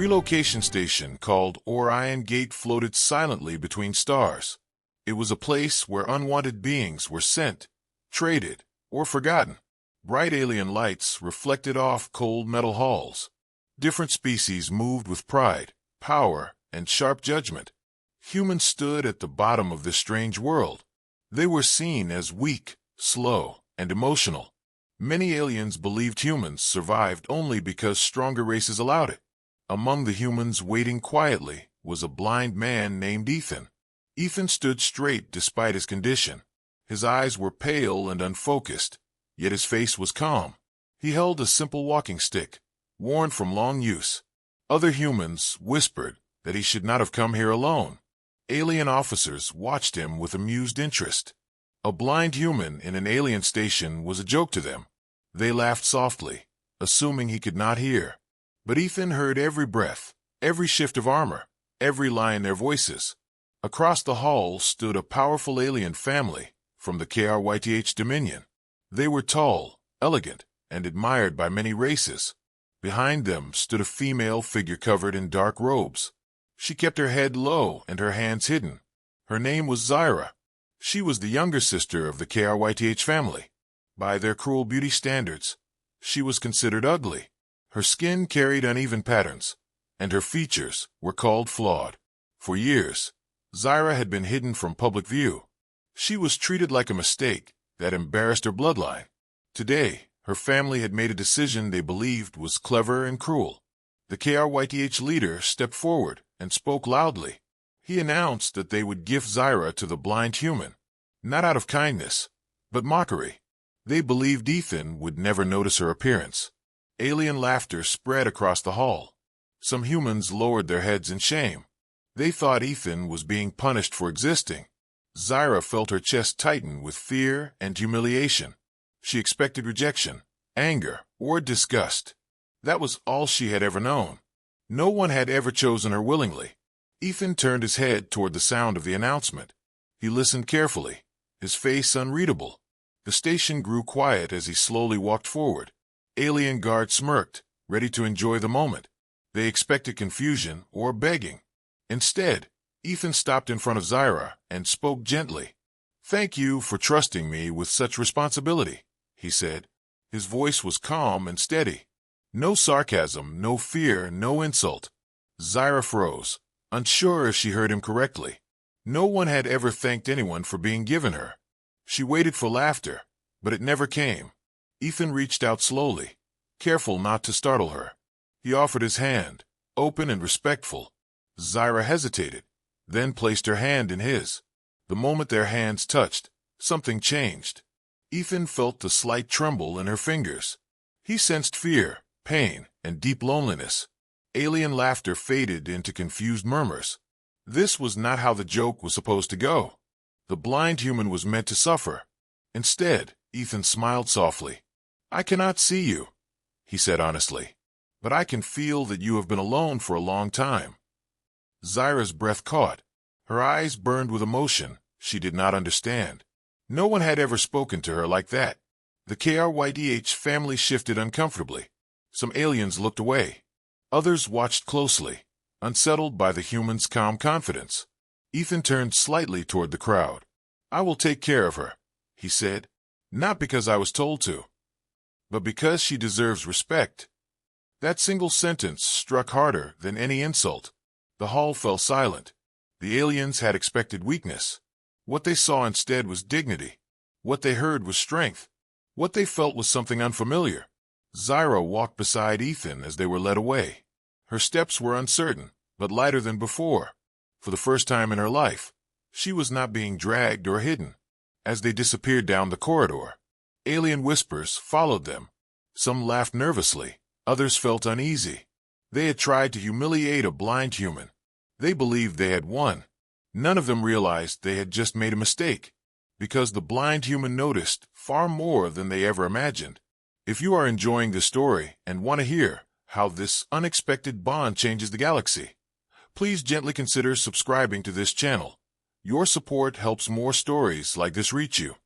relocation station called Orion Gate floated silently between stars. It was a place where unwanted beings were sent, traded, or forgotten. Bright alien lights reflected off cold metal halls. Different species moved with pride, power, and sharp judgment. Humans stood at the bottom of this strange world. They were seen as weak, slow, and emotional. Many aliens believed humans survived only because stronger races allowed it. Among the humans waiting quietly was a blind man named Ethan. Ethan stood straight despite his condition. His eyes were pale and unfocused, yet his face was calm. He held a simple walking stick, worn from long use. Other humans whispered that he should not have come here alone. Alien officers watched him with amused interest. A blind human in an alien station was a joke to them. They laughed softly, assuming he could not hear. But Ethan heard every breath, every shift of armor, every lie in their voices. Across the hall stood a powerful alien family from the KRYTH Dominion. They were tall, elegant, and admired by many races. Behind them stood a female figure covered in dark robes. She kept her head low and her hands hidden. Her name was Zyra. She was the younger sister of the KRYTH family. By their cruel beauty standards, she was considered ugly. Her skin carried uneven patterns, and her features were called flawed. For years, Zyra had been hidden from public view. She was treated like a mistake that embarrassed her bloodline. Today, her family had made a decision they believed was clever and cruel. The KRYTH leader stepped forward and spoke loudly. He announced that they would gift Zyra to the blind human, not out of kindness, but mockery. They believed Ethan would never notice her appearance. Alien laughter spread across the hall. Some humans lowered their heads in shame. They thought Ethan was being punished for existing. Zyra felt her chest tighten with fear and humiliation. She expected rejection, anger, or disgust. That was all she had ever known. No one had ever chosen her willingly. Ethan turned his head toward the sound of the announcement. He listened carefully, his face unreadable. The station grew quiet as he slowly walked forward. Alien guards smirked, ready to enjoy the moment. They expected confusion or begging. Instead, Ethan stopped in front of Zyra and spoke gently. "Thank you for trusting me with such responsibility," he said. His voice was calm and steady. No sarcasm, no fear, no insult. Zyra froze, unsure if she heard him correctly. No one had ever thanked anyone for being given her. She waited for laughter, but it never came. Ethan reached out slowly, careful not to startle her. He offered his hand, open and respectful. Zyra hesitated, then placed her hand in his. The moment their hands touched, something changed. Ethan felt the slight tremble in her fingers. He sensed fear, pain, and deep loneliness. Alien laughter faded into confused murmurs. This was not how the joke was supposed to go. The blind human was meant to suffer. Instead, Ethan smiled softly. "I cannot see you," he said honestly, "but I can feel that you have been alone for a long time." Zyra's breath caught. Her eyes burned with emotion she did not understand. No one had ever spoken to her like that. The KRYTH family shifted uncomfortably. Some aliens looked away. Others watched closely, unsettled by the human's calm confidence. Ethan turned slightly toward the crowd. "I will take care of her," he said, "not because I was told to, but because she deserves respect." That single sentence struck harder than any insult. The hall fell silent. The aliens had expected weakness. What they saw instead was dignity. What they heard was strength. What they felt was something unfamiliar. Zyra walked beside Ethan as they were led away. Her steps were uncertain, but lighter than before. For the first time in her life, she was not being dragged or hidden. As they disappeared down the corridor, alien whispers followed them. Some laughed nervously, others felt uneasy. They had tried to humiliate a blind human. They believed they had won. None of them realized they had just made a mistake, because the blind human noticed far more than they ever imagined. If you are enjoying this story and want to hear how this unexpected bond changes the galaxy, please gently consider subscribing to this channel. Your support helps more stories like this reach you.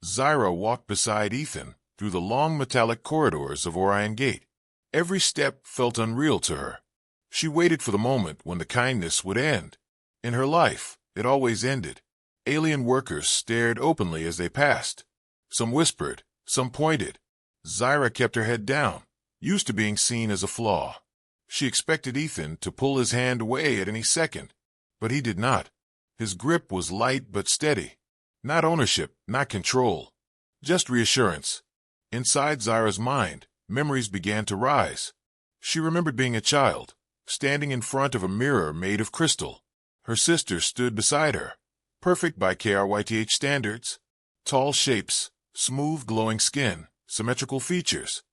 Zyra walked beside Ethan through the long metallic corridors of Orion Gate. Every step felt unreal to her. She waited for the moment when the kindness would end. In her life, it always ended. Alien workers stared openly as they passed. Some whispered, some pointed. Zyra kept her head down, used to being seen as a flaw. She expected Ethan to pull his hand away at any second, but he did not. His grip was light but steady. Not ownership, not control, just reassurance. Inside Zyra's mind, memories began to rise. She remembered being a child, standing in front of a mirror made of crystal. Her sister stood beside her, perfect by KRYTH standards. Tall shapes, smooth glowing skin, symmetrical features.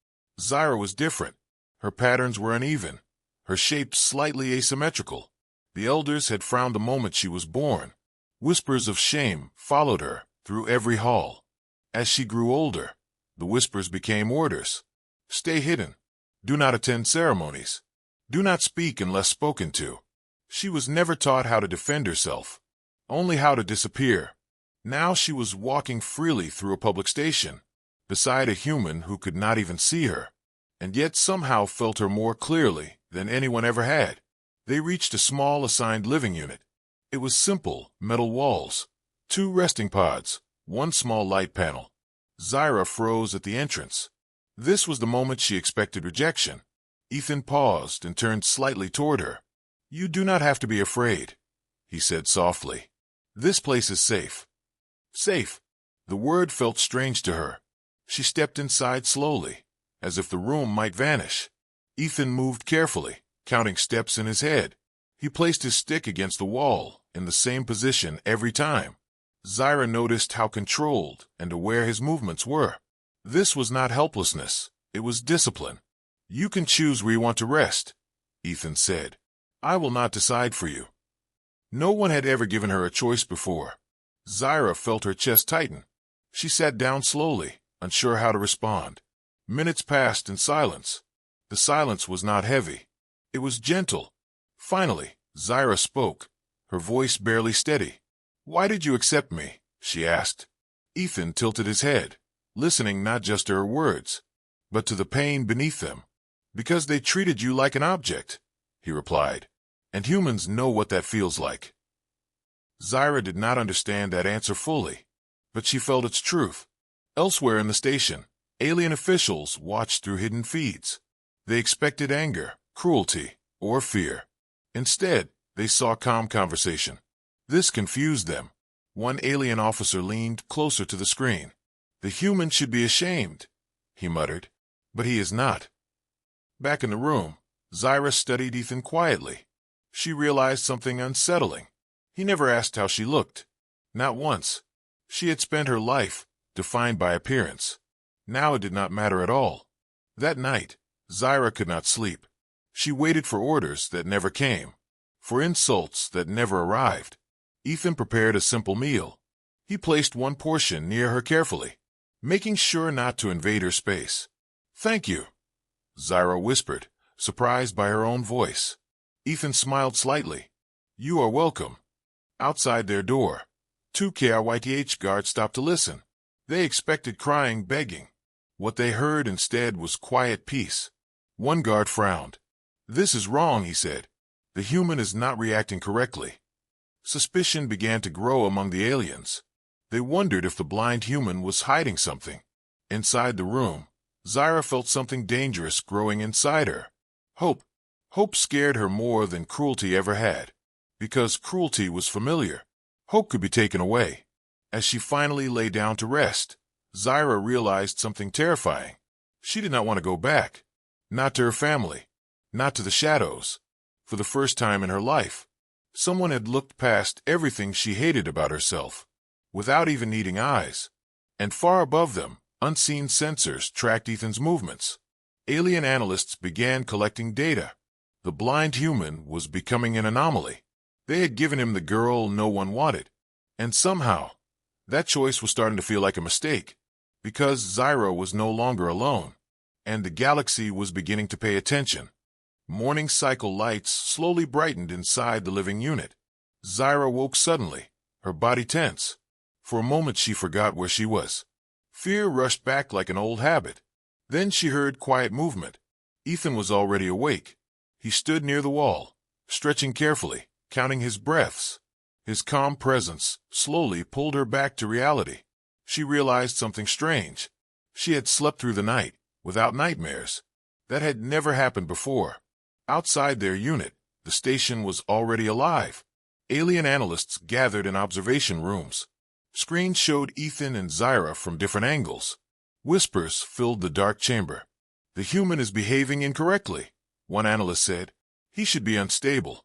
Zyra was different. Her patterns were uneven, her shapes slightly asymmetrical. The elders had frowned the moment she was born. Whispers of shame followed her through every hall. As she grew older, the whispers became orders. Stay hidden. Do not attend ceremonies. Do not speak unless spoken to. She was never taught how to defend herself, only how to disappear. Now she was walking freely through a public station, beside a human who could not even see her, and yet somehow felt her more clearly than anyone ever had. They reached a small assigned living unit. It was simple, metal walls, 2 resting pods, 1 small light panel. Zyra froze at the entrance. This was the moment she expected rejection. Ethan paused and turned slightly toward her. "You do not have to be afraid," he said softly. "This place is safe." Safe. The word felt strange to her. She stepped inside slowly, as if the room might vanish. Ethan moved carefully, counting steps in his head. He placed his stick against the wall, in the same position every time. Zyra noticed how controlled and aware his movements were. This was not helplessness, it was discipline. "You can choose where you want to rest," Ethan said. "I will not decide for you." No one had ever given her a choice before. Zyra felt her chest tighten. She sat down slowly, unsure how to respond. Minutes passed in silence. The silence was not heavy. It was gentle. Finally, Zyra spoke, her voice barely steady. "Why did you accept me?" she asked. Ethan tilted his head, listening not just to her words, but to the pain beneath them. "Because they treated you like an object," he replied. "And humans know what that feels like." Zyra did not understand that answer fully, but she felt its truth. Elsewhere in the station, alien officials watched through hidden feeds. They expected anger, cruelty, or fear. Instead, they saw calm conversation. This confused them. One alien officer leaned closer to the screen. "The human should be ashamed," he muttered, "but he is not." Back in the room, Zyra studied Ethan quietly. She realized something unsettling. He never asked how she looked. Not once. She had spent her life defined by appearance. Now it did not matter at all. That night, Zyra could not sleep. She waited for orders that never came, for insults that never arrived. Ethan prepared a simple meal. He placed one portion near her carefully, making sure not to invade her space. "Thank you," Zyra whispered, surprised by her own voice. Ethan smiled slightly. "You are welcome." Outside their door, 2 KRYTH guards stopped to listen. They expected crying, begging. What they heard instead was quiet peace. One guard frowned. "This is wrong," he said. "The human is not reacting correctly." Suspicion began to grow among the aliens. They wondered if the blind human was hiding something. Inside the room, Zyra felt something dangerous growing inside her. Hope. Hope scared her more than cruelty ever had. Because cruelty was familiar, hope could be taken away. As she finally lay down to rest, Zyra realized something terrifying. She did not want to go back. Not to her family. Not to the shadows. For the first time in her life, someone had looked past everything she hated about herself, without even needing eyes. And far above them, unseen sensors tracked Ethan's movements. Alien analysts began collecting data. The blind human was becoming an anomaly. They had given him the girl no one wanted. And somehow, that choice was starting to feel like a mistake, because Zyra was no longer alone, and the galaxy was beginning to pay attention. Morning cycle lights slowly brightened inside the living unit. Zyra woke suddenly, her body tense. For a moment she forgot where she was. Fear rushed back like an old habit. Then she heard quiet movement. Ethan was already awake. He stood near the wall, stretching carefully, counting his breaths. His calm presence slowly pulled her back to reality. She realized something strange. She had slept through the night, without nightmares. That had never happened before. Outside their unit, the station was already alive. Alien analysts gathered in observation rooms. Screens showed Ethan and Zyra from different angles. Whispers filled the dark chamber. "The human is behaving incorrectly," one analyst said. "He should be unstable."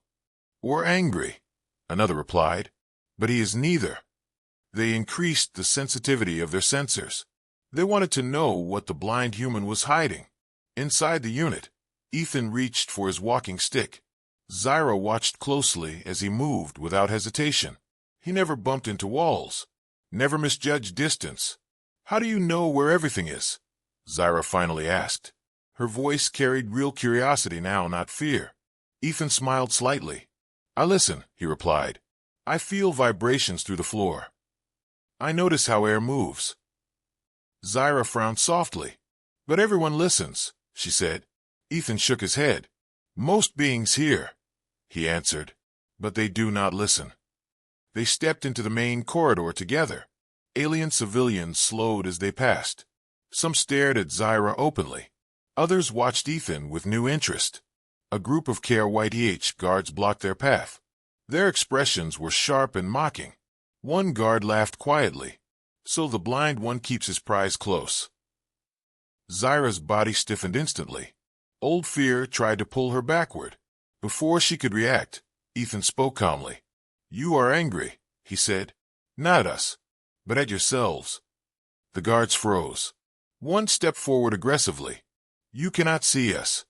"Or angry," another replied. "But he is neither." They increased the sensitivity of their sensors. They wanted to know what the blind human was hiding. Inside the unit, Ethan reached for his walking stick. Zyra watched closely as he moved without hesitation. He never bumped into walls, never misjudged distance. "How do you know where everything is?" Zyra finally asked. Her voice carried real curiosity now, not fear. Ethan smiled slightly. "I listen," he replied. "I feel vibrations through the floor. I notice how air moves." Zyra frowned softly. "But everyone listens," she said. Ethan shook his head. "Most beings hear," he answered, "but they do not listen." They stepped into the main corridor together. Alien civilians slowed as they passed. Some stared at Zyra openly. Others watched Ethan with new interest. A group of KRYTH guards blocked their path. Their expressions were sharp and mocking. One guard laughed quietly. "So the blind one keeps his prize close." Zyra's body stiffened instantly. Old fear tried to pull her backward. Before she could react, Ethan spoke calmly. "You are angry," he said. "Not at us, but at yourselves." The guards froze. One stepped forward aggressively. "You cannot see us,"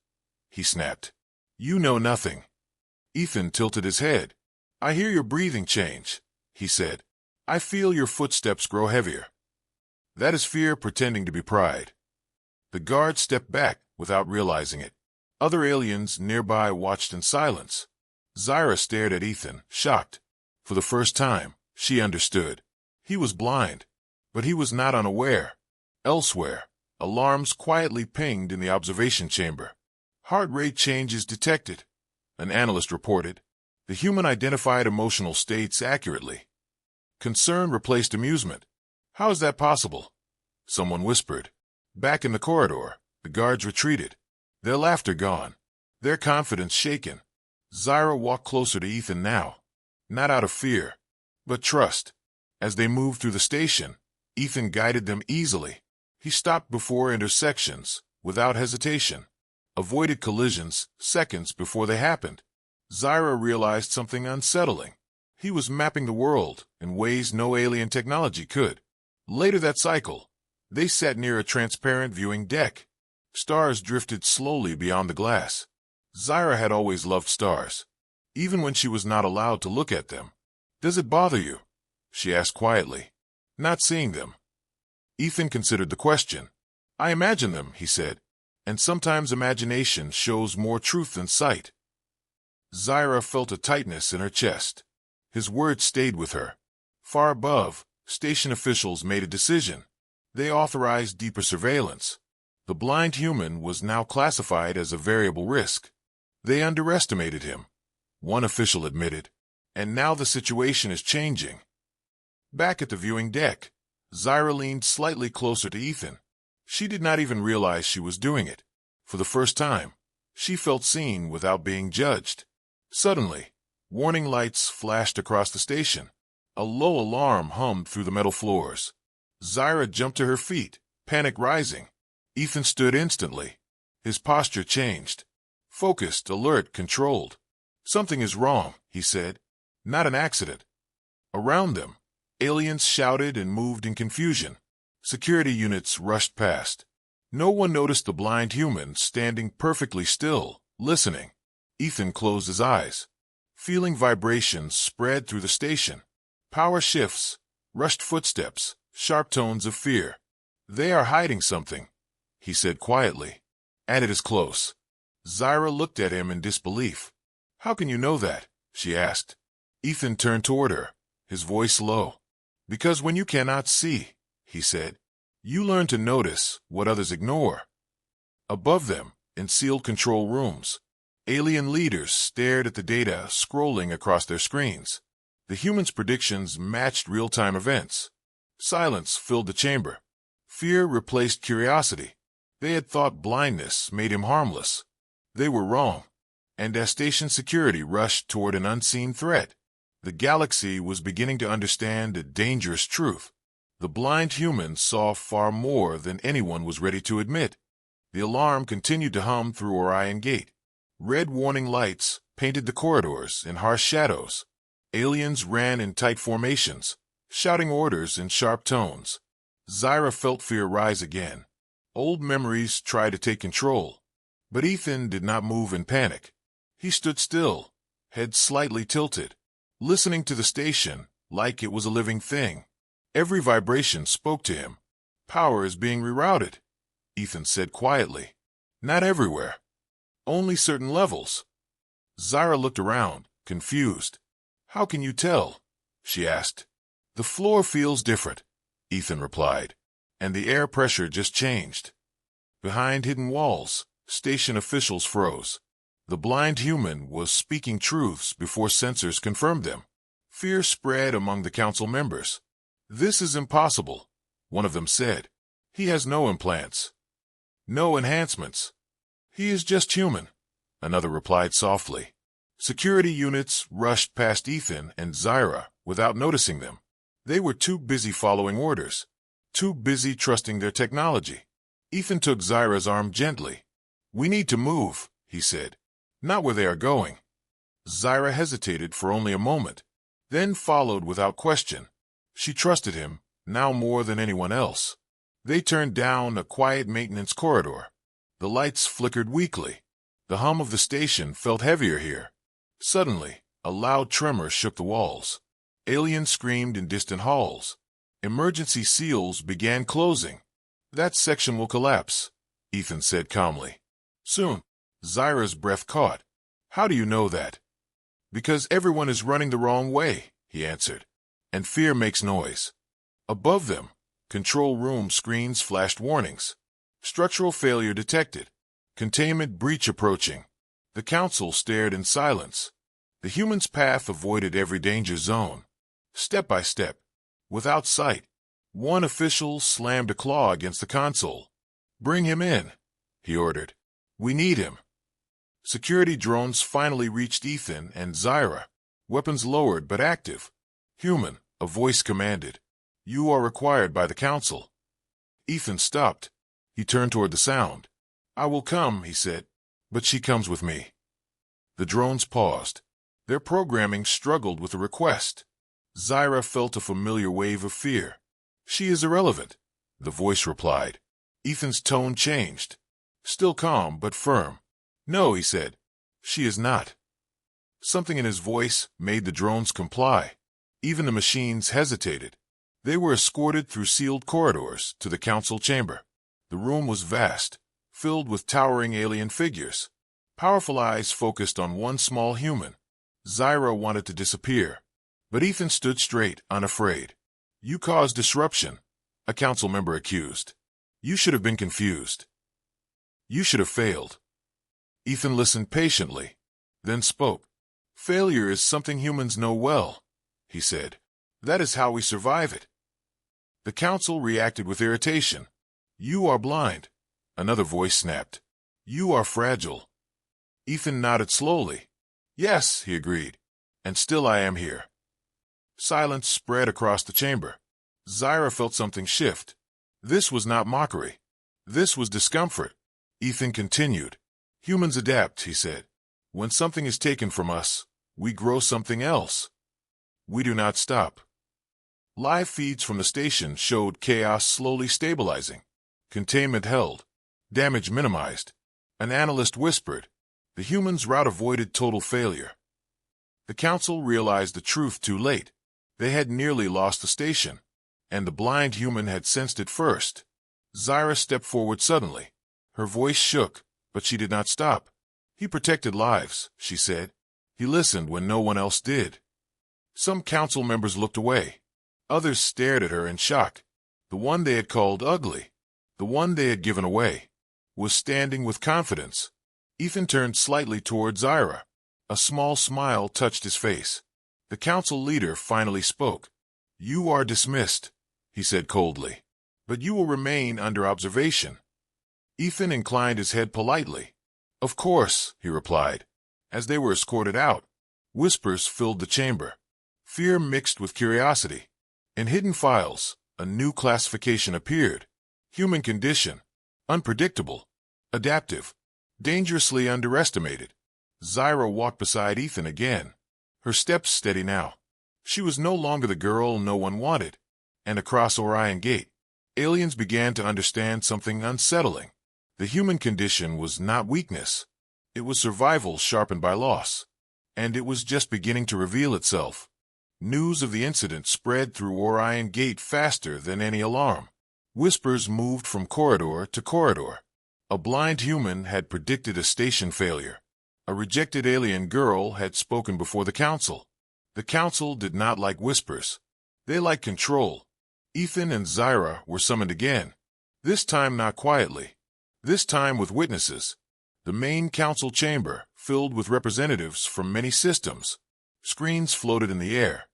he snapped. "You know nothing." Ethan tilted his head. "I hear your breathing change," he said. "I feel your footsteps grow heavier." "That is fear pretending to be pride." The guard stepped back without realizing it. Other aliens nearby watched in silence. Zyra stared at Ethan, shocked. For the first time, she understood. He was blind, but he was not unaware. Elsewhere, alarms quietly pinged in the observation chamber. "Heart rate changes detected," an analyst reported. The human identified emotional states accurately. Concern replaced amusement. "How is that possible?" someone whispered. Back in the corridor, the guards retreated, their laughter gone, their confidence shaken. Zyra walked closer to Ethan now, not out of fear, but trust. As they moved through the station, Ethan guided them easily. He stopped before intersections, without hesitation, avoided collisions seconds before they happened. Zyra realized something unsettling. He was mapping the world in ways no alien technology could. Later that cycle, they sat near a transparent viewing deck. Stars drifted slowly beyond the glass. Zyra had always loved stars, even when she was not allowed to look at them. "Does it bother you?" she asked quietly. "Not seeing them?" Ethan considered the question. "I imagine them," he said, "and sometimes imagination shows more truth than sight." Zyra felt a tightness in her chest. His words stayed with her. Far above, station officials made a decision. They authorized deeper surveillance. The blind human was now classified as a variable risk. They underestimated him, one official admitted, and now the situation is changing. Back at the viewing deck, Zyra leaned slightly closer to Ethan. She did not even realize she was doing it. For the first time, she felt seen without being judged. Suddenly, warning lights flashed across the station. A low alarm hummed through the metal floors. Zyra jumped to her feet, panic rising. Ethan stood instantly. His posture changed. Focused, alert, controlled. "Something is wrong," he said. "Not an accident." Around them, aliens shouted and moved in confusion. Security units rushed past. No one noticed the blind human standing perfectly still, listening. Ethan closed his eyes. Feeling vibrations spread through the station. Power shifts, rushed footsteps, sharp tones of fear. "They are hiding something," he said quietly. "And it is close." Zyra looked at him in disbelief. "How can you know that?" she asked. Ethan turned toward her, his voice low. "Because when you cannot see," he said, "you learn to notice what others ignore." Above them, in sealed control rooms, Alien leaders stared at the data scrolling across their screens. The humans' predictions matched real-time events. Silence filled the chamber. Fear replaced curiosity. They had thought blindness made him harmless. They were wrong. And as station security rushed toward an unseen threat, the galaxy was beginning to understand a dangerous truth. The blind humans saw far more than anyone was ready to admit. The alarm continued to hum through Orion Gate. Red warning lights painted the corridors in harsh shadows. Aliens ran in tight formations, shouting orders in sharp tones. Zyra felt fear rise again. Old memories tried to take control. But Ethan did not move in panic. He stood still, head slightly tilted, listening to the station like it was a living thing. Every vibration spoke to him. Power is being rerouted, Ethan said quietly. Not everywhere. Only certain levels. Zyra looked around, confused. How can you tell? She asked. The floor feels different, Ethan replied, and the air pressure just changed. Behind hidden walls, station officials froze. The blind human was speaking truths before sensors confirmed them. Fear spread among the council members. This is impossible, one of them said. He has no implants. No enhancements. He is just human, another replied softly. Security units rushed past Ethan and Zyra without noticing them. They were too busy following orders, too busy trusting their technology. Ethan took Zyra's arm gently. We need to move, he said. Not where they are going. Zyra hesitated for only a moment, then followed without question. She trusted him, now more than anyone else. They turned down a quiet maintenance corridor. The lights flickered weakly. The hum of the station felt heavier here. Suddenly, a loud tremor shook the walls. Aliens screamed in distant halls. Emergency seals began closing. That section will collapse, Ethan said calmly. Soon. Zyra's breath caught. How do you know that? Because everyone is running the wrong way, he answered. And fear makes noise. Above them, control room screens flashed warnings. Structural failure detected. Containment breach approaching. The council stared in silence. The human's path avoided every danger zone. Step by step, without sight, one official slammed a claw against the console. Bring him in, he ordered. We need him. Security drones finally reached Ethan and Zyra, weapons lowered but active. Human, a voice commanded. You are required by the council. Ethan stopped. He turned toward the sound. I will come, he said, but she comes with me. The drones paused. Their programming struggled with the request. Zyra felt a familiar wave of fear. She is irrelevant, the voice replied. Ethan's tone changed. Still calm but firm. No, he said. She is not. Something in his voice made the drones comply. Even the machines hesitated. They were escorted through sealed corridors to the council chamber. The room was vast, filled with towering alien figures. Powerful eyes focused on one small human. Zyra wanted to disappear, but Ethan stood straight, unafraid. You caused disruption, a council member accused. You should have been confused. You should have failed. Ethan listened patiently, then spoke. Failure is something humans know well, he said. That is how we survive it. The council reacted with irritation. You are blind, another voice snapped. You are fragile. Ethan nodded slowly. Yes, he agreed. And still I am here. Silence spread across the chamber. Zyra felt something shift. This was not mockery. This was discomfort. Ethan continued. Humans adapt, he said. When something is taken from us, we grow something else. We do not stop. Live feeds from the station showed chaos slowly stabilizing. Containment held. Damage minimized. An analyst whispered. The humans' route avoided total failure. The council realized the truth too late. They had nearly lost the station, and the blind human had sensed it first. Zyra stepped forward suddenly. Her voice shook, but she did not stop. He protected lives, she said. He listened when no one else did. Some council members looked away. Others stared at her in shock. The one they had called ugly, the one they had given away, was standing with confidence. Ethan turned slightly toward Zyra. A small smile touched his face. The council leader finally spoke. "You are dismissed," he said coldly. "But you will remain under observation." Ethan inclined his head politely. "Of course," he replied. As they were escorted out, whispers filled the chamber. Fear mixed with curiosity. In hidden files, a new classification appeared. Human condition. Unpredictable. Adaptive. Dangerously underestimated. Zyra walked beside Ethan again. Her steps steady now. She was no longer the girl no one wanted. And across Orion Gate, aliens began to understand something unsettling. The human condition was not weakness. It was survival sharpened by loss. And it was just beginning to reveal itself. News of the incident spread through Orion Gate faster than any alarm. Whispers moved from corridor to corridor. A blind human had predicted a station failure. A rejected alien girl had spoken before the council. The council did not like whispers. They liked control. Ethan and Zyra were summoned again. This time not quietly. This time with witnesses. The main council chamber, filled with representatives from many systems. Screens floated in the air.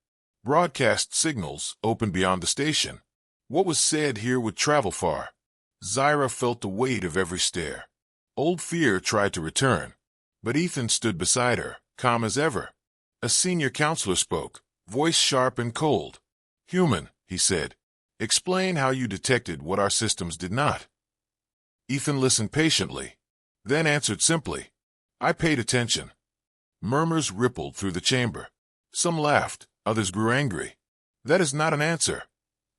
Broadcast signals opened beyond the station. What was said here would travel far. Zyra felt the weight of every stare. Old fear tried to return. But Ethan stood beside her, calm as ever. A senior counselor spoke, voice sharp and cold. "Human," he said, "explain how you detected what our systems did not." Ethan listened patiently, then answered simply, "I paid attention." Murmurs rippled through the chamber. Some laughed, others grew angry. "That is not an answer,"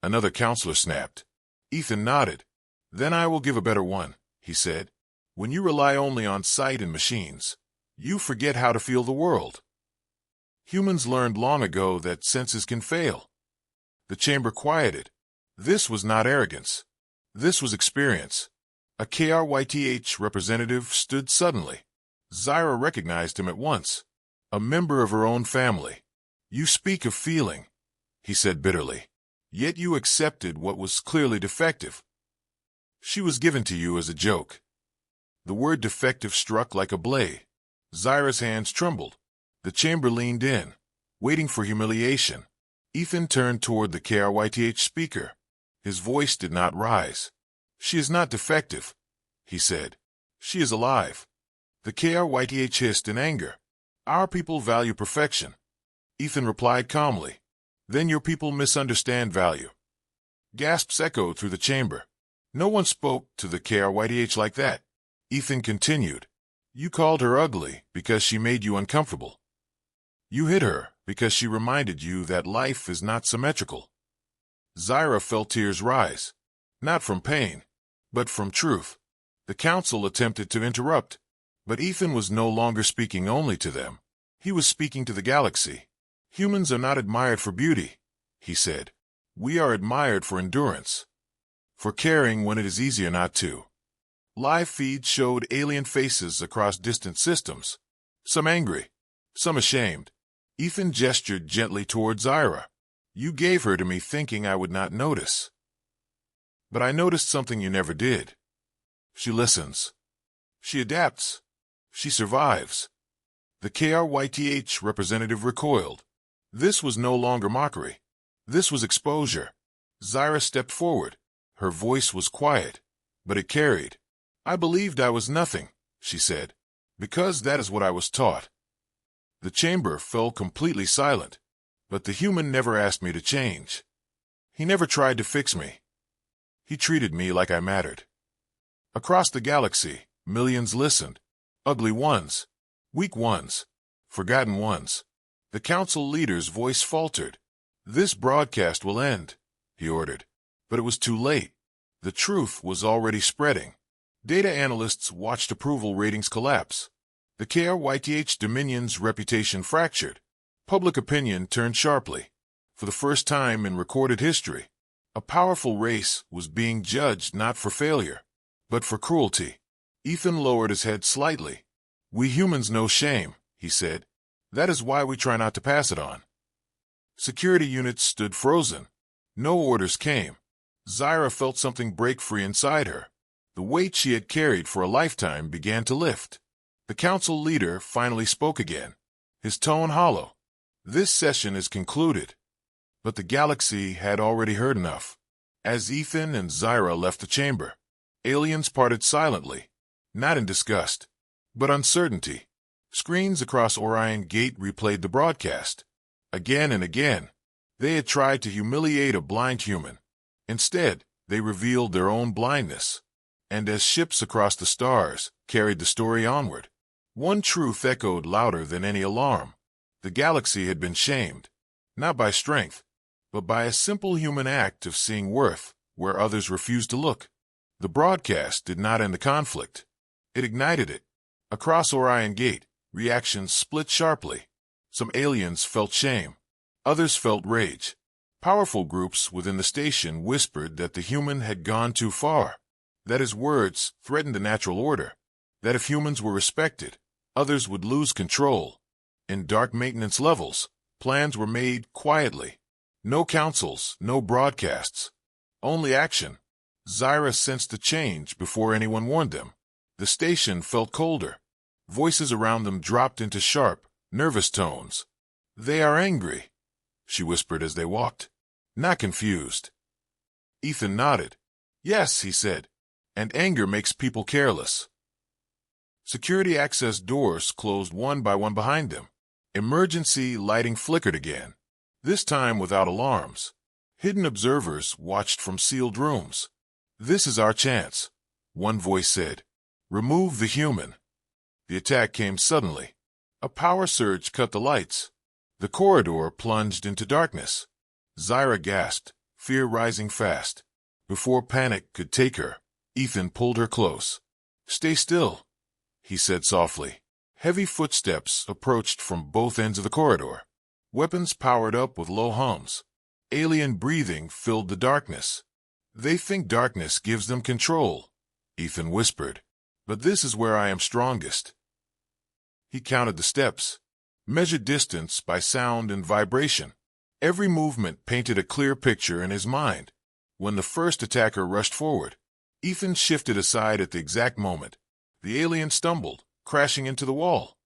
another counselor snapped. Ethan nodded. "Then I will give a better one," he said. "When you rely only on sight and machines, you forget how to feel the world. Humans learned long ago that senses can fail." The chamber quieted. This was not arrogance. This was experience. A KRYTH representative stood suddenly. Zyra recognized him at once. A member of her own family. "You speak of feeling," he said bitterly. "Yet you accepted what was clearly defective. She was given to you as a joke." The word defective struck like a blade. Zyra's hands trembled. The chamber leaned in, waiting for humiliation. Ethan turned toward the KRYTH speaker. His voice did not rise. "She is not defective," he said. "She is alive." The KRYTH hissed in anger. "Our people value perfection." Ethan replied calmly. "Then your people misunderstand value." Gasps echoed through the chamber. No one spoke to the KRYTH like that. Ethan continued. "You called her ugly because she made you uncomfortable. You hit her because she reminded you that life is not symmetrical." Zyra felt tears rise, not from pain, but from truth. The council attempted to interrupt, but Ethan was no longer speaking only to them. He was speaking to the galaxy. "Humans are not admired for beauty," he said. "We are admired for endurance, for caring when it is easier not to." Live feeds showed alien faces across distant systems, some angry, some ashamed. Ethan gestured gently toward Zyra. "You gave her to me thinking I would not notice. But I noticed something you never did. She listens. She adapts. She survives." The KRYTH representative recoiled. This was no longer mockery. This was exposure. Zyra stepped forward. Her voice was quiet, but it carried. "I believed I was nothing," she said, "because that is what I was taught." The chamber fell completely silent, but the human never asked me to change. He never tried to fix me. He treated me like I mattered. Across the galaxy, millions listened. Ugly ones, weak ones, forgotten ones. The council leader's voice faltered. "This broadcast will end," he ordered. But it was too late. The truth was already spreading. Data analysts watched approval ratings collapse. The KRYTH Dominion's reputation fractured. Public opinion turned sharply. For the first time in recorded history, a powerful race was being judged not for failure, but for cruelty. Ethan lowered his head slightly. "We humans know shame," he said. "That is why we try not to pass it on." Security units stood frozen. No orders came. Zyra felt something break free inside her. The weight she had carried for a lifetime began to lift. The council leader finally spoke again, his tone hollow. This session is concluded. But the galaxy had already heard enough. As Ethan and Zyra left the chamber, aliens parted silently, not in disgust, but uncertainty. Screens across Orion Gate replayed the broadcast. Again and again, they had tried to humiliate a blind human. Instead, they revealed their own blindness. And as ships across the stars carried the story onward, one truth echoed louder than any alarm. The galaxy had been shamed, not by strength, but by a simple human act of seeing worth where others refused to look. The broadcast did not end the conflict. It ignited it. Across Orion Gate, reactions split sharply. Some aliens felt shame. Others felt rage. Powerful groups within the station whispered that the human had gone too far, that his words threatened the natural order, that if humans were respected, others would lose control. In dark maintenance levels, plans were made quietly. No councils, no broadcasts, only action. Zyra sensed the change before anyone warned them. The station felt colder. Voices around them dropped into sharp, nervous tones. "They are angry," she whispered as they walked. "Not confused." Ethan nodded. "Yes," he said, "and anger makes people careless." Security access doors closed one by one behind them. Emergency lighting flickered again, this time without alarms. Hidden observers watched from sealed rooms. "This is our chance," one voice said. "Remove the human." The attack came suddenly. A power surge cut the lights. The corridor plunged into darkness. Zyra gasped, fear rising fast. Before panic could take her, Ethan pulled her close. "Stay still," he said softly. Heavy footsteps approached from both ends of the corridor. Weapons powered up with low hums. Alien breathing filled the darkness. "They think darkness gives them control," Ethan whispered. "But this is where I am strongest." He counted the steps, measured distance by sound and vibration. Every movement painted a clear picture in his mind. When the first attacker rushed forward, Ethan shifted aside at the exact moment. The alien stumbled, crashing into the wall.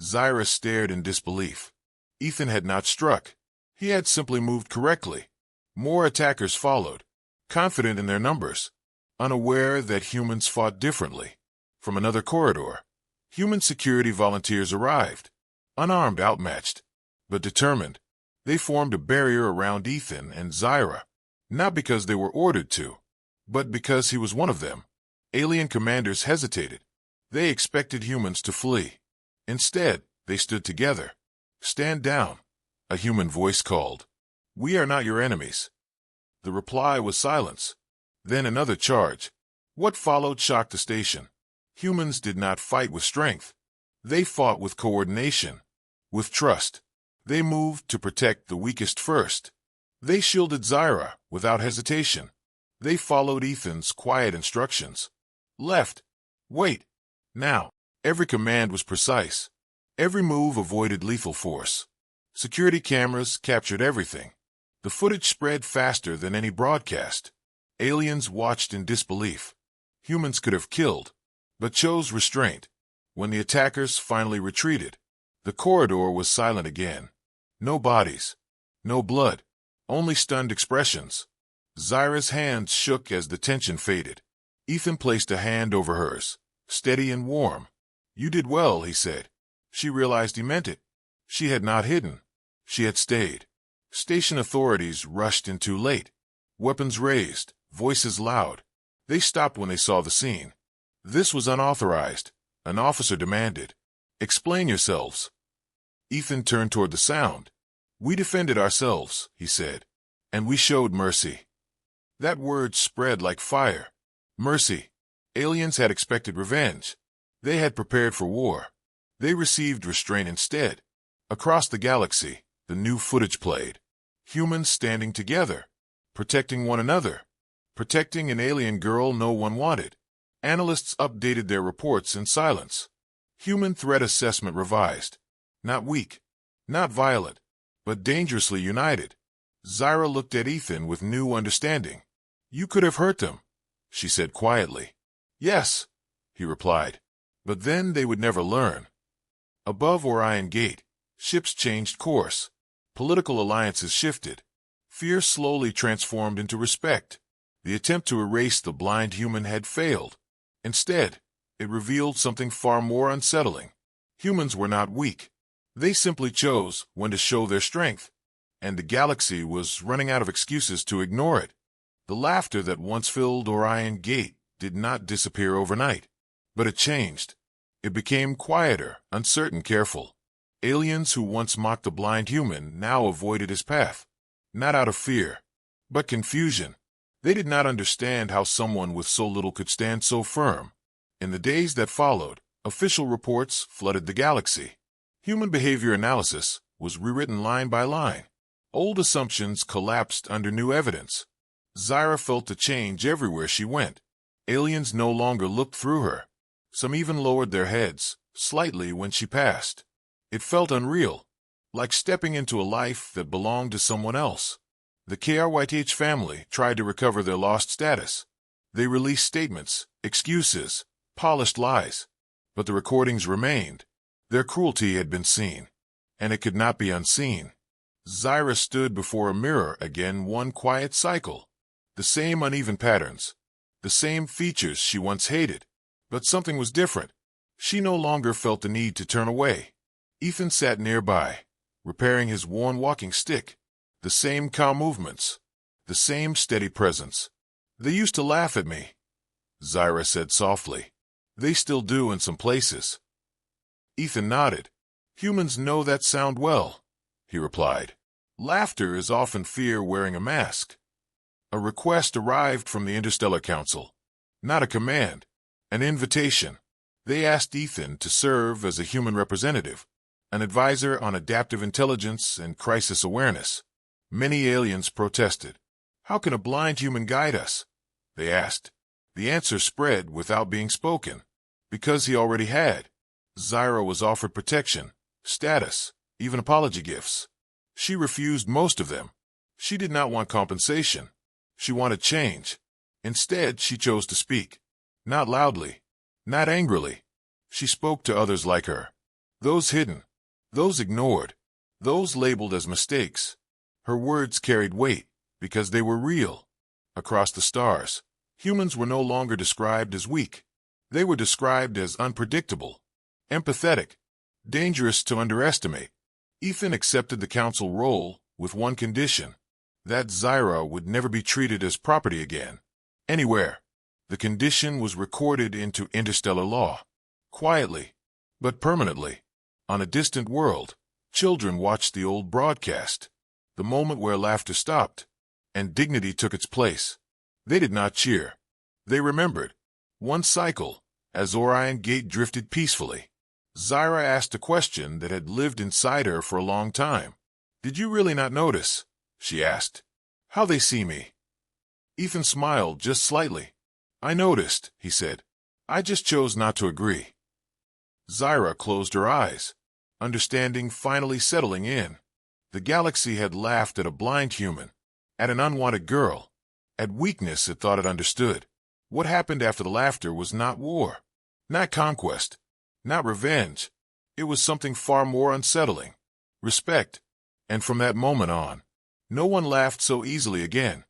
Zyra stared in disbelief. Ethan had not struck. He had simply moved correctly. More attackers followed, confident in their numbers, unaware that humans fought differently. From another corridor, human security volunteers arrived, unarmed, outmatched, but determined. They formed a barrier around Ethan and Zyra, not because they were ordered to, but because he was one of them. Alien commanders hesitated. They expected humans to flee. Instead, they stood together. "Stand down," a human voice called. "We are not your enemies." The reply was silence. Then another charge. What followed shocked the station. Humans did not fight with strength. They fought with coordination, with trust. They moved to protect the weakest first. They shielded Zyra without hesitation. They followed Ethan's quiet instructions. Left. Wait. Now. Every command was precise. Every move avoided lethal force. Security cameras captured everything. The footage spread faster than any broadcast. Aliens watched in disbelief. Humans could have killed, but chose restraint. When the attackers finally retreated, the corridor was silent again. No bodies, no blood, only stunned expressions. Zyra's hands shook as the tension faded. Ethan placed a hand over hers, steady and warm. "You did well," he said. She realized he meant it. She had not hidden. She had stayed. Station authorities rushed in too late. Weapons raised, voices loud. They stopped when they saw the scene. This was unauthorized. An officer demanded, "Explain yourselves." Ethan turned toward the sound. "We defended ourselves," he said, "and we showed mercy." That word spread like fire. Mercy. Aliens had expected revenge. They had prepared for war. They received restraint instead. Across the galaxy, the new footage played. Humans standing together, protecting one another, protecting an alien girl no one wanted. Analysts updated their reports in silence. Human threat assessment revised. Not weak, not violent, but dangerously united. Zyra looked at Ethan with new understanding. "You could have hurt them," she said quietly. "Yes," he replied. But then they would never learn. Above Orion Gate, ships changed course. Political alliances shifted. Fear slowly transformed into respect. The attempt to erase the blind human had failed. Instead, it revealed something far more unsettling. Humans were not weak. They simply chose when to show their strength. And the galaxy was running out of excuses to ignore it. The laughter that once filled Orion Gate did not disappear overnight. But it changed. It became quieter, uncertain, careful. Aliens who once mocked the blind human now avoided his path. Not out of fear, but confusion. They did not understand how someone with so little could stand so firm. In the days that followed, official reports flooded the galaxy. Human behavior analysis was rewritten line by line. Old assumptions collapsed under new evidence. Zyra felt the change everywhere she went. Aliens no longer looked through her. Some even lowered their heads, slightly, when she passed. It felt unreal, like stepping into a life that belonged to someone else. The KRYTH family tried to recover their lost status. They released statements, excuses, polished lies. But the recordings remained. Their cruelty had been seen, and it could not be unseen. Zyra stood before a mirror again, one quiet cycle. The same uneven patterns, the same features she once hated. But something was different. She no longer felt the need to turn away. Ethan sat nearby, repairing his worn walking stick. The same calm movements, the same steady presence. "They used to laugh at me," Zyra said softly. "They still do in some places." Ethan nodded. "Humans know that sound well," he replied. "Laughter is often fear wearing a mask." A request arrived from the Interstellar Council. Not a command, an invitation. They asked Ethan to serve as a human representative, an advisor on adaptive intelligence and crisis awareness. Many aliens protested. "How can a blind human guide us?" they asked. The answer spread without being spoken. Because he already had. Zyra was offered protection, status, even apology gifts. She refused most of them. She did not want compensation. She wanted change. Instead, she chose to speak. Not loudly, not angrily. She spoke to others like her. Those hidden, those ignored, those labeled as mistakes. Her words carried weight because they were real. Across the stars, humans were no longer described as weak. They were described as unpredictable, empathetic, dangerous to underestimate. Ethan accepted the council role with one condition: that Zyra would never be treated as property again, anywhere. The condition was recorded into interstellar law. Quietly, but permanently. On a distant world, children watched the old broadcast, the moment where laughter stopped, and dignity took its place. They did not cheer. They remembered. One cycle, as Orion Gate drifted peacefully. Zyra asked a question that had lived inside her for a long time. "Did you really not notice," she asked, "how they see me?" Ethan smiled just slightly. "I noticed," he said. "I just chose not to agree." Zyra closed her eyes, understanding finally settling in. The galaxy had laughed at a blind human, at an unwanted girl, at weakness it thought it understood. What happened after the laughter was not war, not conquest, not revenge. It was something far more unsettling: respect. And from that moment on, no one laughed so easily again.